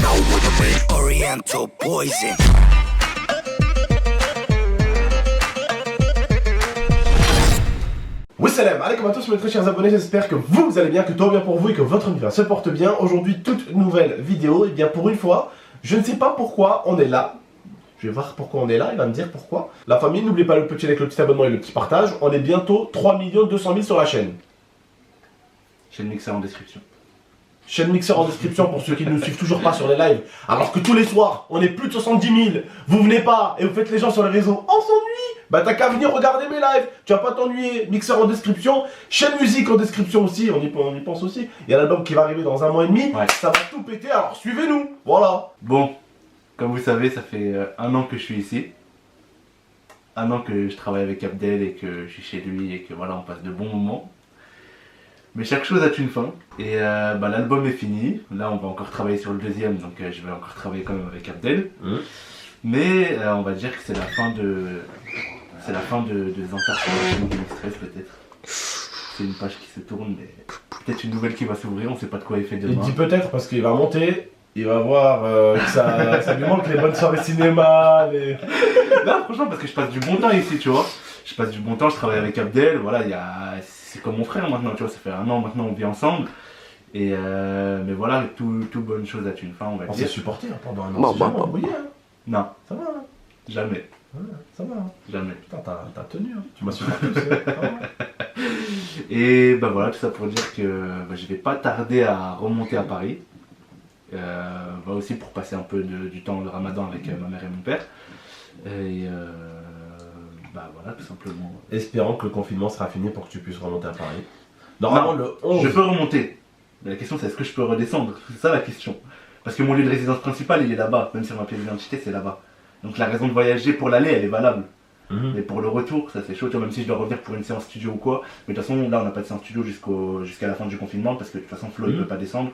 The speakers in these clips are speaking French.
know what I mean. Oriental poison. Wassalam, alaikum à tous mes très chers abonnés, j'espère que vous allez bien, que tout va bien pour vous et que votre univers se porte bien. Aujourd'hui, toute nouvelle vidéo, et bien pour une fois, je ne sais pas pourquoi on est là. Je vais voir pourquoi on est là, il va me dire pourquoi. La famille, n'oubliez pas le petit like, le petit abonnement et le petit partage. On est bientôt 3 200 000 sur la chaîne. Chaîne Mixer en description. Chaîne Mixer en description pour ceux qui ne nous suivent toujours pas sur les lives. Alors que tous les soirs, on est plus de 70 000. Vous venez pas et vous faites les gens sur les réseaux. On s'ennuie. Bah t'as qu'à venir regarder mes lives. Tu vas pas t'ennuyer. Mixer en description. Chaîne musique en description aussi. On y pense aussi. Il y a l'album qui va arriver dans 1 mois et demi. Ouais. Ça va tout péter. Alors suivez-nous. Voilà. Bon, comme vous savez, ça fait 1 an que je suis ici. 1 an que je travaille avec Abdel et que je suis chez lui et que voilà, on passe de bons moments. Mais chaque chose a une fin. Et l'album est fini. Là, on va encore travailler sur le deuxième, donc je vais encore travailler quand même avec Abdel. Mais on va dire que c'est la fin de... C'est la fin de Zantar sur la chaîne Game Express peut-être. C'est une page qui se tourne, mais peut-être une nouvelle qui va s'ouvrir, on sait pas de quoi il fait demain. Il dit peut-être parce qu'il va monter. Il va voir que ça lui manque les bonnes soirées cinéma. Non, franchement, parce que je passe du bon temps ici, tu vois. Je passe du bon temps, je travaille avec Abdel, voilà, c'est comme mon frère maintenant, tu vois, ça fait 1 an maintenant, on vit ensemble. Et mais voilà, tout bonne chose a une fin, on va On dire. s'est supporté pendant 1 an. Bon, Embrouillé, hein. Non, Ça va, hein. jamais, Ouais, ça va. Hein. jamais. Putain, t'as tenu, hein. Tu m'as supporté aussi. Ça va. Et voilà, tout ça pour dire que je vais pas tarder à remonter à Paris. Aussi pour passer un peu du temps de Ramadan avec ma mère et mon père. Et voilà, tout simplement. Espérons que le confinement sera fini pour que tu puisses remonter à Paris. Normalement, Non, le 11. Je peux remonter. Mais la question c'est est-ce que je peux redescendre? C'est ça la question. Parce que mon lieu de résidence principal il est là-bas, même si ma pièce d'identité c'est là-bas. Donc la raison de voyager pour l'aller elle est valable. Mais pour le retour, ça c'est chaud, tu vois, même si je dois revenir pour une séance studio ou quoi. Mais de toute façon, là on n'a pas de séance studio jusqu'à la fin du confinement parce que de toute façon Flo il peut pas descendre.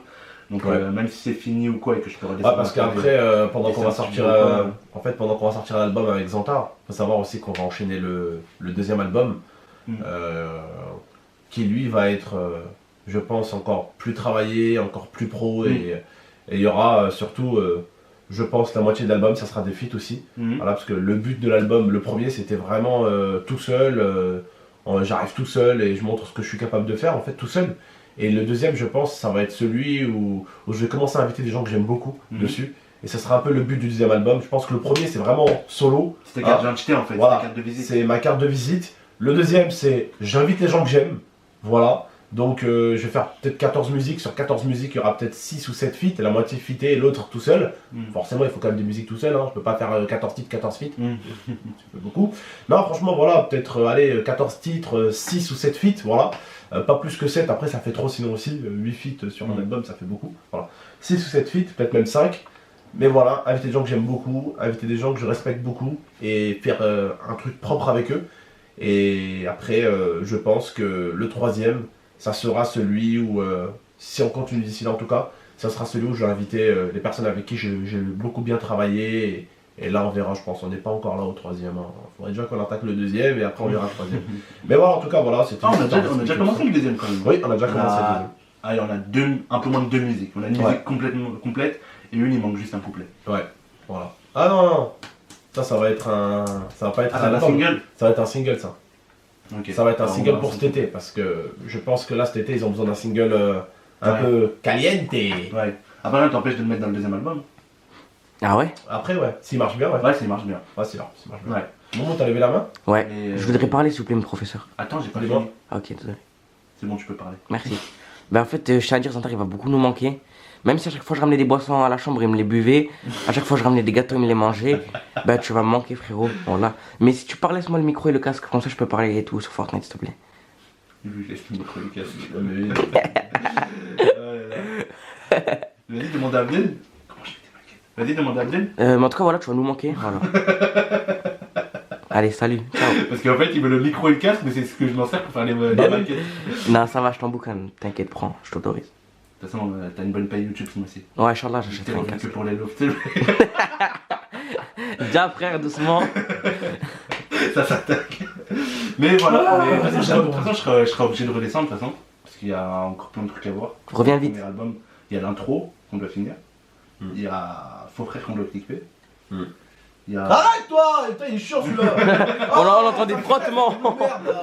Donc Ouais. Même si c'est fini ou quoi et que je peux redescendre. Parce qu'après, pendant des qu'on va séances sortir, studio, pendant qu'on va sortir l'album avec Zantar, faut savoir aussi qu'on va enchaîner le deuxième album, qui lui va être, je pense, encore plus travaillé, encore plus pro, et il y aura surtout, je pense, la moitié de l'album, ça sera des feats aussi. Voilà, parce que le but de l'album, le premier, c'était vraiment tout seul, j'arrive tout seul et je montre ce que je suis capable de faire, en fait, tout seul. Et le deuxième, je pense, ça va être celui où je vais commencer à inviter des gens que j'aime beaucoup dessus. Et ça sera un peu le but du deuxième album. Je pense que le premier, c'est vraiment solo. C'était carte d'identité en fait, Voilà. c'était carte de visite. C'est ma carte de visite. Le deuxième, c'est j'invite les gens que j'aime. Voilà. Donc je vais faire peut-être 14 musiques. Sur 14 musiques, il y aura peut-être 6 ou 7 feats. La moitié featé et l'autre tout seul. Forcément, il faut quand même des musiques tout seul. Hein. Je peux pas faire 14 titres, 14 feats. Ça fait beaucoup. Non, franchement, voilà. Peut-être 14 titres, 6 ou 7 feats. Voilà. Pas plus que 7. Après, ça fait trop sinon aussi. 8 feats sur un album, ça fait beaucoup. Voilà. 6 ou 7 feats, peut-être même 5. Mais voilà, inviter des gens que j'aime beaucoup, inviter des gens que je respecte beaucoup et faire un truc propre avec eux. Et après, je pense que le troisième, ça sera celui où, si on continue d'ici là en tout cas, ça sera celui où je vais inviter les personnes avec qui j'ai beaucoup bien travaillé. Et là, on verra, je pense. On n'est pas encore là au troisième. Il faudrait déjà qu'on attaque le deuxième et après on verra le troisième. Mais voilà, en tout cas, voilà, c'était. Ah, on a déjà commencé le deuxième quand même. Oui, on a déjà commencé le deuxième. Allez, on a un peu moins de 2 musiques. On a une musique complètement complète et une, il manque juste un couplet. Ouais, voilà. Ah non, non. Ça va être un. Ça va pas être un single. Ça va être un single, ça. Okay. Ça va être un Alors, single pour cet été, parce que je pense que là, cet été, ils ont besoin d'un single un peu caliente. Ouais. Après, là, t'empêches de le mettre dans le deuxième album. Ah ouais? Après, ouais, s'il marche bien, ouais. Ouais, ça marche bien. Ouais, s'il marche bien. Ouais. Momo, t'as levé la main? Ouais. Et, Je voudrais parler s'il vous plaît, mon professeur. Attends, j'ai pas Dis-moi. fini. Ah, ok, désolé. C'est bon, tu peux parler. Merci. En fait, je tiens à dire, Zantar, il va beaucoup nous manquer. Même si à chaque fois je ramenais des boissons à la chambre, il me les buvait. À chaque fois je ramenais des gâteaux, il me les mangeait. Tu vas me manquer, frérot. Voilà. Mais si tu parles, laisse-moi le micro et le casque, comme ça je peux parler et tout sur Fortnite, s'il te plaît. Je laisse le micro et le casque. Vas-y, demande à Abdel. Comment je fais des maquettes? Vas-y, demande à Abdel. Mais en tout cas, voilà, tu vas nous manquer. Voilà. Allez, salut. Ciao. Parce qu'en fait, il veut le micro et le casque, mais c'est ce que je m'en sers pour faire les maquettes. Non, ça va, je t'emboucane. T'inquiète, prends, je t'autorise. De toute façon, t'as une bonne paye YouTube ce mois-ci. Ouais, Inch'Allah, j'achèterai un Que casque. pour les lofts, tu Déjà, frère, doucement. ça s'attaque. Mais voilà, de toute façon, je serai obligé de redescendre de toute façon. Parce qu'il y a encore plein de trucs à voir. Reviens Le vite. premier album, il y a l'intro qu'on doit finir. Il y a Faux Frère qu'on doit cliquer. Il y a... Arrête toi! Putain, il est chiant celui-là! On entend des frottements. Merde là!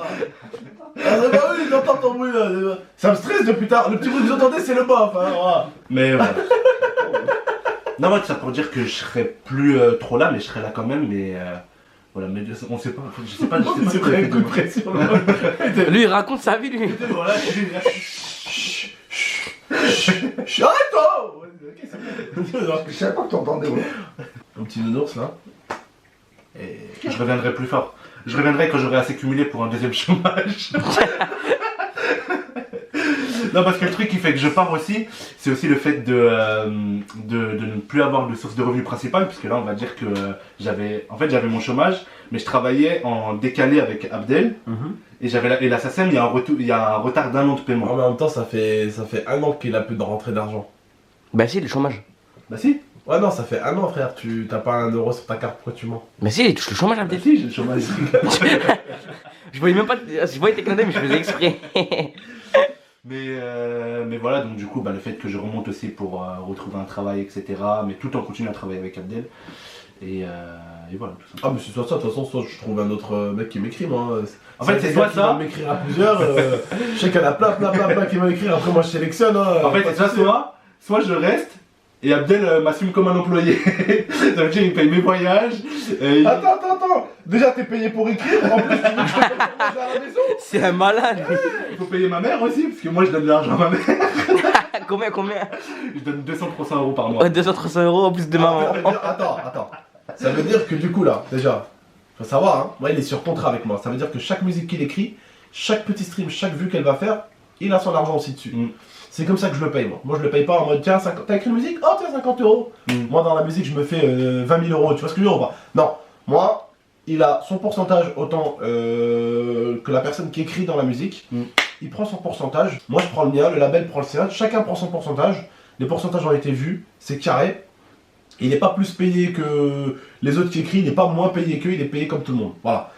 Ah, bah oui, j'entends ton bruit là! Ça me stresse depuis tard! Le petit bruit que vous entendez, c'est le bof! Hein, voilà. Mais voilà. Non, moi, ça pour dire que je serais plus trop là, mais je serais là quand même. Mais voilà, mais on sait pas. Je sais pas. Oh, mais c'est vrai, un coup de pression là! Lui, il raconte sa vie, lui. Voilà, Arrête toi! Ok, c'est bon. Je savais pas que t'entendais, ouais. Un petit nounours là. et je reviendrai plus fort. Je reviendrai quand j'aurai assez cumulé pour un deuxième chômage. Non, parce que le truc qui fait que je pars aussi, c'est aussi le fait de ne plus avoir de source de revenus principale, puisque là on va dire que j'avais mon chômage, mais je travaillais en décalé avec Abdel, et la SACEM, il y a un retard d'un an de paiement. En même temps, ça fait 1 an qu'il a plus de rentrée d'argent. Bah si, le chômage. Bah si, Ouais, non, ça fait 1 an, frère. Tu t'as pas 1 euro sur ta carte, pourquoi tu mens? Bah si, il touche le chômage, bah Abdel. si, j'ai le chômage. Je voyais même pas, je voyais tes clins d'œil, mais je faisais exprès. Mais voilà, donc du coup, bah, le fait que je remonte aussi pour retrouver un travail, etc., mais tout en continuant à travailler avec Abdel. Et voilà, tout ça. Ah, mais c'est soit ça, de toute façon, soit je trouve un autre mec qui m'écrit, moi. En fait, c'est des soit gars qui ça. vont m'écrire à plusieurs. Je sais qu'il y en a plein qui vont m'écrire, après moi je sélectionne. Hein, En fait, pas c'est ça, de souci. soit je reste, et Abdel m'assume comme un employé. Ça veut dire qu'il paye mes voyages. Attends. Déjà, t'es payé pour écrire, en plus, tu veux que je te paye pour manger à la maison? C'est un malade. Il faut payer ma mère aussi, parce que moi je donne de l'argent à ma mère. Combien Je donne 200-300 euros par mois. 200-300 euros en plus de maman. Attends. Ça veut dire que du coup, là, déjà, faut savoir, hein, moi il est sur contrat avec moi. Ça veut dire que chaque musique qu'il écrit, chaque petit stream, chaque vue qu'elle va faire, il a son argent aussi dessus. C'est comme ça que je le paye, moi. Moi, je le paye pas en mode, tiens, t'as écrit une musique? Oh, tiens, 50 euros. Moi, dans la musique, je me fais 20 000 euros. Tu vois ce que je veux dire ou pas? Non. Moi, il a son pourcentage autant que la personne qui écrit dans la musique. Il prend son pourcentage. Moi, je prends le mien, le label prend le sien. Chacun prend son pourcentage. Les pourcentages ont été vus. C'est carré. Il n'est pas plus payé que les autres qui écrivent. Il n'est pas moins payé qu'eux. Il est payé comme tout le monde. Voilà.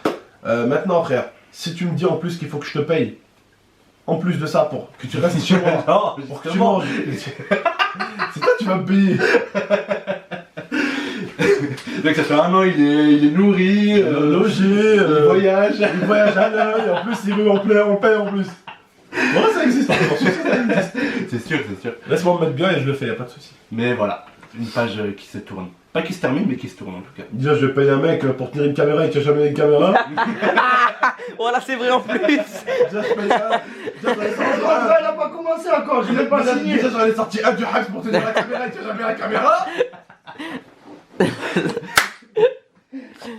Maintenant, frère, si tu me dis en plus qu'il faut que je te paye, en plus de ça, pour que tu restes chez moi, Non, pour que tu manges, c'est toi qui vas me payer. Donc ça fait 1 an, il est nourri, Logé, il voyage. il voyage à l'œil, en plus il veut on paye en plus. Voilà, ça existe, attention, ça existe. C'est sûr. Laisse-moi me mettre bien et je le fais, y a pas de soucis. Mais voilà, une page qui se tourne. Pas qui se termine, mais qui se tourne en tout cas. Déjà, je vais payer un mec pour tenir une caméra et qui a jamais eu une caméra. Voilà, c'est vrai en plus. Déjà, je paye ça. Elle a pas commencé encore, je l'ai pas signé. Déjà, j'en ai sorti un du hacks pour tenir la caméra et qui a jamais eu la caméra.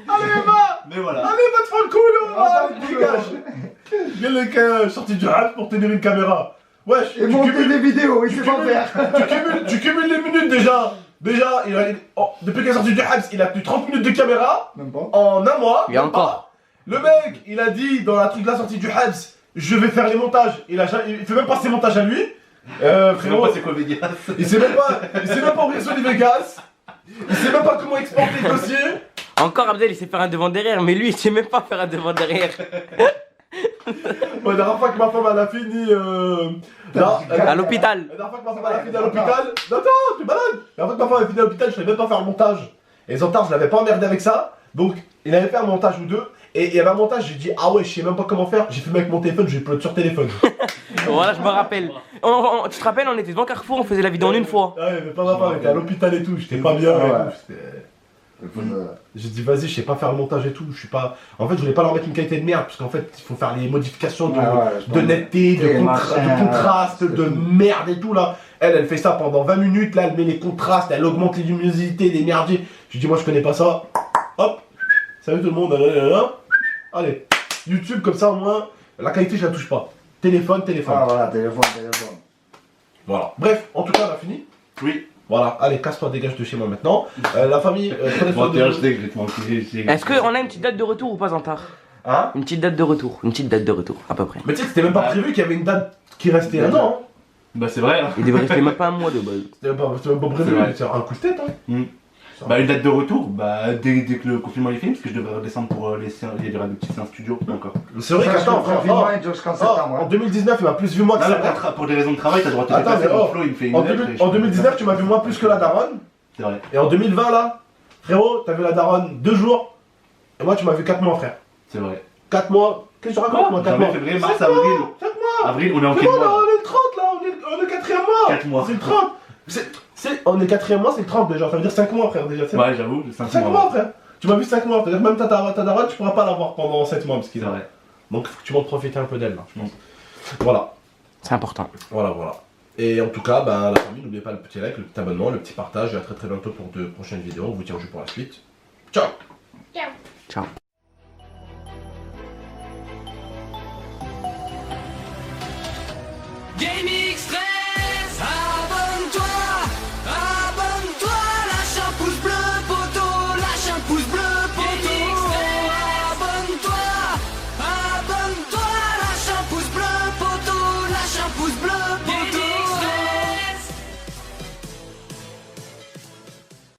Allez, va! Mais voilà. Allez, va te faire le coup, dégage! Viens le gars, sorti du hacks pour tenir une caméra. Wesh, Et monter des vidéos, il sait pas faire. tu cumules les minutes déjà. Déjà, depuis qu'il est sorti du Habs, il a plus 30 minutes de caméra Même pas. en 1 mois. Et encore. Le mec, il a dit dans la truc de la sortie du Habs, je vais faire les montages. Il fait même pas ses montages à lui. Frérot, c'est quoi Vegas? il sait même pas ouvrir sur les Vegas. Il sait même pas comment exporter le dossier. Encore Abdel, il sait faire un devant derrière, mais lui, il sait même pas faire un devant derrière. Bon, la dernière fois que ma femme elle a fini À l'hôpital. La dernière fois que ma femme elle a fini à l'hôpital. Attends, tu es malade. La dernière fois que ma femme elle a fini à l'hôpital, je savais même pas faire le montage. Et les autres, je l'avais pas emmerdé avec ça. Donc, il avait fait un montage ou deux. Et il y avait un montage, j'ai dit, ah ouais, je sais même pas comment faire. J'ai filmé avec mon téléphone, j'ai upload sur téléphone. Voilà, je me rappelle. Tu te rappelles, on était devant Carrefour, on faisait la vidéo en une fois. Ouais, mais pas ma femme, elle était à l'hôpital et tout. J'étais pas bien. Ah et ouais. tout, j'ai dit, vas-y, je sais pas faire le montage et tout. Je suis pas. En fait, je voulais pas leur mettre une qualité de merde. Parce qu'en fait, il faut faire les modifications de netteté, de contraste, de merde et tout là. Elle fait ça pendant 20 minutes. Là, elle met les contrastes, elle augmente les luminosités, les merdiers. Je dis, moi, je connais pas ça. Hop, salut tout le monde. Allez, YouTube, comme ça, au moins, la qualité, je la touche pas. Téléphone. Ah voilà, téléphone. Voilà. Bref, en tout cas, on a fini. Oui. Voilà, allez, casse-toi, dégage de chez moi maintenant. La famille, prenez soin Bon, de je sais que je vais te manquer. Est-ce qu'on a une petite date de retour ou pas en tard? Hein? Une petite date de retour, à peu près. Mais tu sais que c'était même pas prévu qu'il y avait une date qui restait un an. Hein. Bah, c'est vrai. Hein. Il devrait rester même pas un mois de base. C'était même pas prévu, C'est vrai. c'est un coup de tête. Hein. Bah, une date de retour, bah, dès que le confinement est fini, parce que je devrais redescendre pour les séances. Il y aura des petites séances studio encore. C'est vrai qu'attends, le confinement il dure jusqu'en septembre. en 2019, il m'a plus vu moi que Non, ça. mais pour des raisons de travail, t'as le droit de te Attends, déplacer. mais Mon oh, flow, il me fait une lettre et je en peux- 2019, tu m'as vu moi plus que la daronne. C'est vrai. Et en 2020, là, frérot, t'as vu la daronne 2 jours. Et moi, tu m'as vu 4 mois, frère. C'est vrai. 4 mois. Qu'est-ce que tu racontes, moi, 4 Janvier, mois? février, mars, 5 mois, avril. 5 mois. Avril, on est en quel Frérot, là, mois on est le 30, là. On est le 4e mois. 4 mois. C'est le 30. On est 4e mois, c'est le 30 déjà. Ça veut dire 5 mois, frère, déjà. Ouais, j'avoue, 5 5 mois. mois, frère. Tu m'as vu 5 mois. C'est-à-dire que même ta daronne, tu pourras pas l'avoir pendant 7 mois. Parce qu'il C'est vrai. Donc, faut que tu m'en profites un peu d'elle, là, je pense. Voilà. C'est important. Voilà. Et en tout cas, bah, la famille, n'oubliez pas le petit like, le petit abonnement, le petit partage. Et à très bientôt pour de prochaines vidéos. On vous tient au jus pour la suite. Ciao. Ciao.